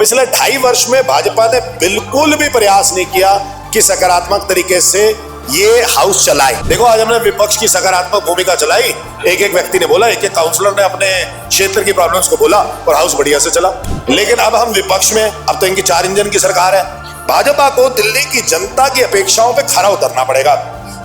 पिछले 2.5 वर्ष में भाजपा ने बिल्कुल भी प्रयास नहीं किया कि सकारात्मक तरीके से ये हाउस चलाए। देखो, आज हमने विपक्ष की सकारात्मक भूमिका चलाई। एक एक व्यक्ति ने बोला, एक एक काउंसलर ने अपने क्षेत्र की प्रॉब्लम्स को बोला और हाउस बढ़िया से चला। लेकिन अब हम विपक्ष में, अब तो इनकी 4 इंजन की सरकार है। भाजपा को दिल्ली की जनता की अपेक्षाओं पे खरा उतरना पड़ेगा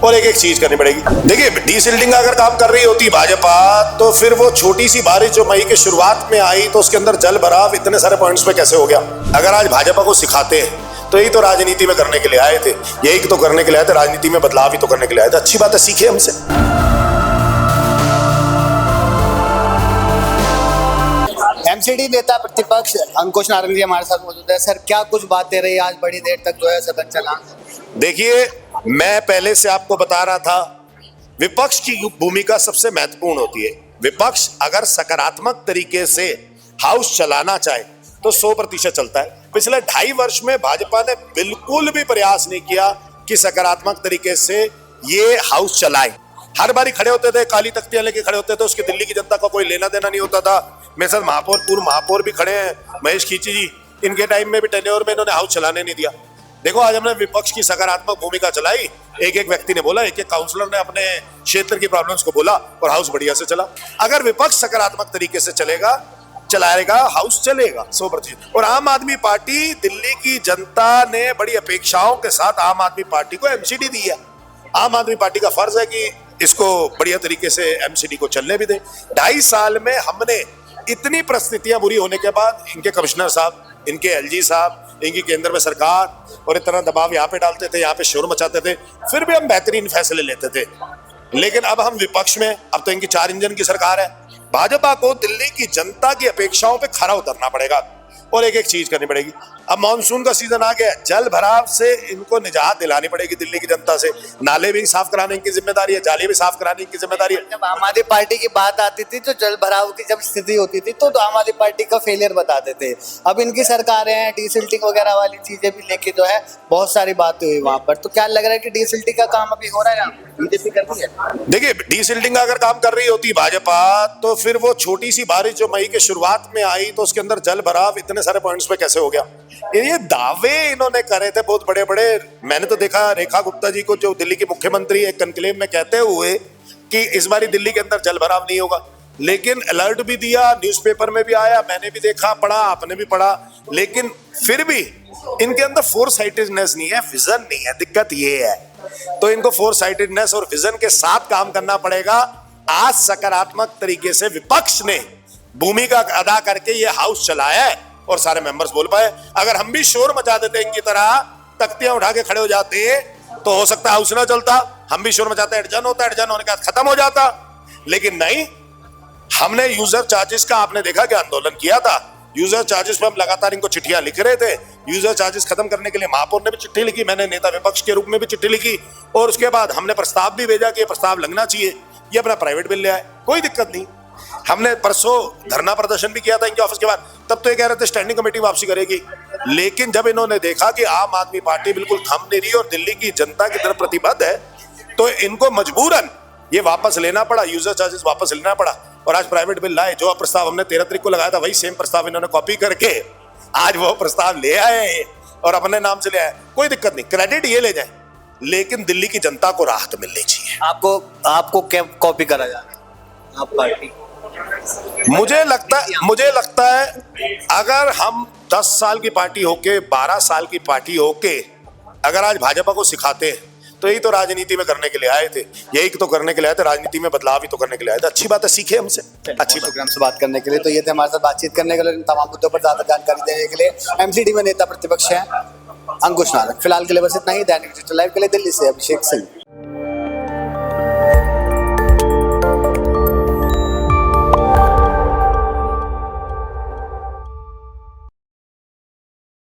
और एक एक चीज करनी पड़ेगी। देखिए, डीसिल्टिंग अगर काम कर रही होती भाजपा, तो फिर वो छोटी सी बारिश जो मई के शुरुआत में आई, तो उसके अंदर जल भराव इतने सारे पॉइंट्स पे कैसे हो गया। अगर आज भाजपा को सिखाते हैं तो यही तो राजनीति में करने के लिए आए थे, यही तो करने के लिए आए थे, राजनीति में बदलाव ही तो करने के लिए आए थे। अच्छी बात है, सीखे हमसे। एमसीडी नेता प्रतिपक्ष अंकुश नारंग जी हमारे साथ मौजूद है। सर, क्या कुछ बातें रही आज बड़ी देर तक जो है सदन चला? देखिए, मैं पहले से आपको बता रहा था, विपक्ष की भूमिका सबसे महत्वपूर्ण होती है। विपक्ष अगर सकारात्मक तरीके से हाउस चलाना चाहे तो 100% चलता है। पिछले 2.5 वर्ष में भाजपा ने बिल्कुल भी प्रयास नहीं किया कि सकारात्मक तरीके से ये हाउस चलाए। हर बारी खड़े होते थे, काली तख्तियां लेके खड़े होते थे, उसके दिल्ली की जनता का कोई लेना देना नहीं होता था। मेरे साथ पूर्व महापौर भी खड़े हैं, महेश खींची जी, इनके टाइम में भी टेन्योर में इन्होंने हाउस चलाने नहीं दिया। देखो, आज हमने विपक्ष की सकारात्मक भूमिका चलाई। एक एक व्यक्ति ने बोला, एक एक काउंसलर ने अपने क्षेत्र की प्रॉब्लम्स को बोला और हाउस बढ़िया से चला। अगर विपक्ष सकारात्मक तरीके से चलाएगा, हाउस चलेगा 100%। और आम आदमी पार्टी, दिल्ली की जनता ने बड़ी अपेक्षाओं के साथ आम आदमी पार्टी को एमसीडी दी है। आम आदमी पार्टी का फर्ज है कि इसको बढ़िया तरीके से एमसीडी को चलने भी दे। 2.5 साल में हमने इतनी परिस्थितियां बुरी होने के बाद, इनके कमिश्नर साहब, इनके एलजी साहब, इनकी केंद्र में सरकार और इतना दबाव यहाँ पे डालते थे, यहाँ पे शोर मचाते थे, फिर भी हम बेहतरीन फैसले लेते थे। लेकिन अब हम विपक्ष में, अब तो इनकी 4 इंजन की सरकार है। भाजपा को दिल्ली की जनता की अपेक्षाओं पे खरा उतरना पड़ेगा और एक एक चीज करनी पड़ेगी। अब मानसून का सीजन आ गया, जल भराव से इनको निजात दिलानी पड़ेगी दिल्ली की जनता से। नाले भी साफ कराने की जिम्मेदारी है, जाली भी साफ कराने की जिम्मेदारी है। जब आम आदमी पार्टी की बात आती थी तो जल भराव की जब स्थिति होती थी तो आम आदमी पार्टी का फेलियर बताते थे। अब इनकी सरकारें हैं, डीसिल्टिंग वगैरह वाली चीजें भी लेके जो है बहुत सारी बातें हुई वहां पर। तो क्या लग रहा है कि डीसिल्टिंग का काम अभी हो रहा है, बीजेपी कर रही है? देखिए, डीसिल्टिंग अगर काम कर रही होती भाजपा, तो फिर वो छोटी सी बारिश जो मई के शुरुआत में आई, तो उसके अंदर जल भराव इतने सारे पॉइंट्स पे कैसे हो गया। ये दावे इन्होंने करे थे बहुत बड़े बड़े। मैंने तो देखा रेखा गुप्ता जी को, जो दिल्ली की मुख्यमंत्री, एक कनक्लेव में कहते हुए कि इस बारी दिल्ली के अंदर जल भराव नहीं होगा। लेकिन अलर्ट भी दिया, न्यूज़पेपर में भी आया, मैंने भी देखा, पढ़ा, आपने भी पढ़ा। लेकिन फिर भी इनके अंदर फोरसाइटेडनेस नहीं है, विजन नहीं है। दिक्कत ये है। तो इनको फोरसाइटेडनेस और विजन के साथ काम करना पड़ेगा। आज सकारात्मक तरीके से विपक्ष ने भूमिका अदा करके ये हाउस चलाया है और सारे मेंबर्स बोल पाए। अगर हम भी शोर मचा देते इनकी तरह, तख्तियां उठा के खड़े हो जाते, तो हो सकता है हाउस ना चलता। हम भी शोर मचाते, एडजन होता, एडजन होने के बाद खत्म हो जाता। लेकिन नहीं, हमने यूजर चार्जेस का, आपने देखा कि आंदोलन किया था। यूजर चार्जेस पे हम लगातार इनको चिट्ठियां लिख रहे थे। यूजर चार्जेस खत्म करने के लिए महापौर ने भी चिट्ठी लिखी, मैंने नेता विपक्ष के रूप में भी चिट्ठी लिखी, और उसके बाद हमने प्रस्ताव भी भेजा कि ये प्रस्ताव लगना चाहिए, ये अपना प्राइवेट बिल ले आए, कोई दिक्कत नहीं। हमने परसों धरना प्रदर्शन भी किया था इनके ऑफिस के बाद, तब तो ये कह रहे थे स्टैंडिंग कमेटी वापसी करेगी। लेकिन जब इन्होंने देखा कि आम आदमी पार्टी बिल्कुल थम नहीं रही और दिल्ली की जनता की तरफ प्रतिबद्ध है, तो इनको मजबूरन ये वापस लेना पड़ा, यूजर चार्जेस वापस लेना पड़ा। और आज प्राइवेट बिल लाए। जो प्रस्ताव हमने 13 तारीख को लगाया था, वही सेम प्रस्ताव इन्होंने कॉपी करके आज वो प्रस्ताव ले आए और अपने नाम से ले आए। कोई दिक्कत नहीं, क्रेडिट ये ले जाए, लेकिन दिल्ली की जनता को राहत मिलनी चाहिए। आपको क्या कॉपी करा जा रहा है, आप पार्टी? मुझे लगता है अगर हम 10 साल की पार्टी होके, 12 साल की पार्टी होके अगर आज भाजपा को सिखाते हैं, तो यही तो राजनीति में करने के लिए आए थे, यही तो करने के लिए आए थे, राजनीति में बदलाव ही तो करने के लिए आए थे। अच्छी बात है, सीखे हमसे। अच्छी प्रोग्राम से बात करने के लिए, तो ये थे हमारे साथ बातचीत करने के लिए, तमाम मुद्दों पर ज्यादा जानकारी देने के लिए एमसीडी में नेता प्रतिपक्ष है अंकुश नारंग। फिलहाल के लिए बस इतना ही। दैनिक डिजिटल लाइव के लिए दिल्ली से अभिषेक सिंह।